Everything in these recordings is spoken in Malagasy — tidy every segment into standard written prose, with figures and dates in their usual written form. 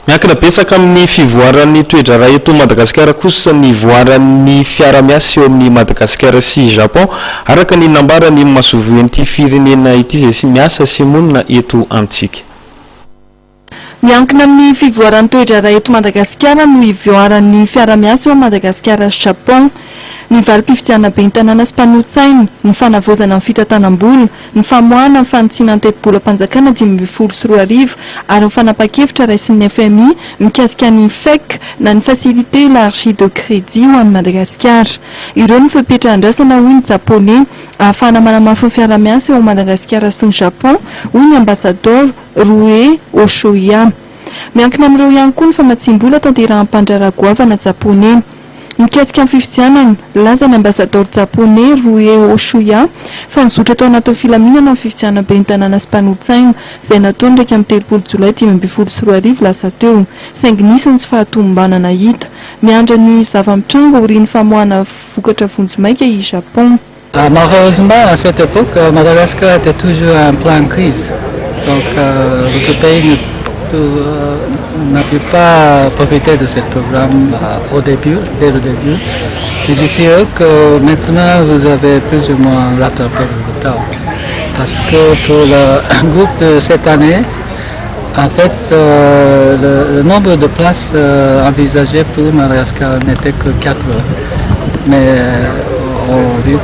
miankina betsaka amin'ny fivoaran'ny toetra raha eto Madagasikara kosa ny voaran'ny fiara-miasa eo amin'ny Madagasikara sy Japon araka ny nambarany masovoan'ity firenena ity izay sy miasa sy monina eto antsika. Miankina amin'ny fivoaran'ny toetra raha eto Madagasikara no ivoaran'ny fiara-miasa eo Madagasikara sy Japon. Ny valim-pifidianana ben'ny tanàna sy mpanotsaina, ny fanavozana amin'ny fitantanam-bola, ny famoahana amin'ny fanitsinan teti-bolam-panjakana 2024 ary ny fanapa-kevitra raisin'ny FMI mikasika ny FEC na ny facilité élargie de crédit ho an'ny Madagasikara. Ireo ny fepetra-andrasana hoy ny Japonais ahafahana manamafy ny fiara-miasa eo Madagasikara sy ny Japon hoy ny ambassadeur Rue Oshoya. Miankina amin'ireo ihany koa ny famatsim-bola tanterahan'ny mpandraragoavana Japonais. Mikasika amin'ny fifidianana, laza ny ambassadeur japonais Rue Oshoya fa nizotra tao anatin'ny filaminana amin'ny fifidianana ben'ny tanàna sy mpanotsaina izay natao ndraiky amin'ny 3 Jolay 2024 lasa teo, saingy nisy ny tsy fahatombanana hita. Miandra ny zava-mitrango aorian'ny famoahana vokatra vonjy-maika i Japon. Malheureusement, à cette époque, Madagascar était toujours en pleine crise. Donc, notre pays n'a pu pas profiter de ce programme dès le début. Je dirais que maintenant vous avez plus ou moins rattrapé le retard. Parce que pour le groupe de cette année, en fait, le nombre de places envisagées pour Madagascar n'était que 4. Mais vu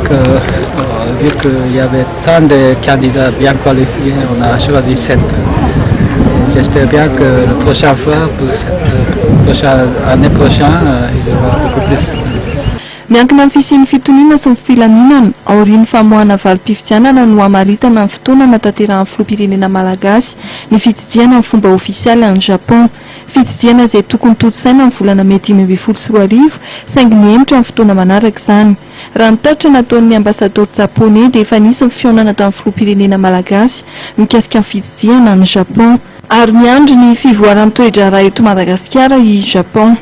qu'il y avait tant de candidats bien qualifiés, on a choisi 7. J'espère bien que la prochaine fois, l'année prochaine, il y aura beaucoup plus. Miankina amin'ny fisian'ny fitoniana sy ny filaminana aorian'ny famoahana valim-pifidianana no hamaritana ny fotoana natanterahany filoham-pirenena malagasy ny fitsidiana amin'ny fomba ofisialy any Japon. Fitsidiana izay tokony toto-saina amin'ny volana May 2024 saingy mihemitra amin'ny fotoana manaraka izany. Raha ny taritra nataon'ny ambassadeur japonais dia efa nisy ny fionana tamin'ny filoham-pirenena malagasy mikasika amin'ny fitsidiana any Japon ary miandry ny fivoaran'ny toetra raha eto Madagasikara i Japon.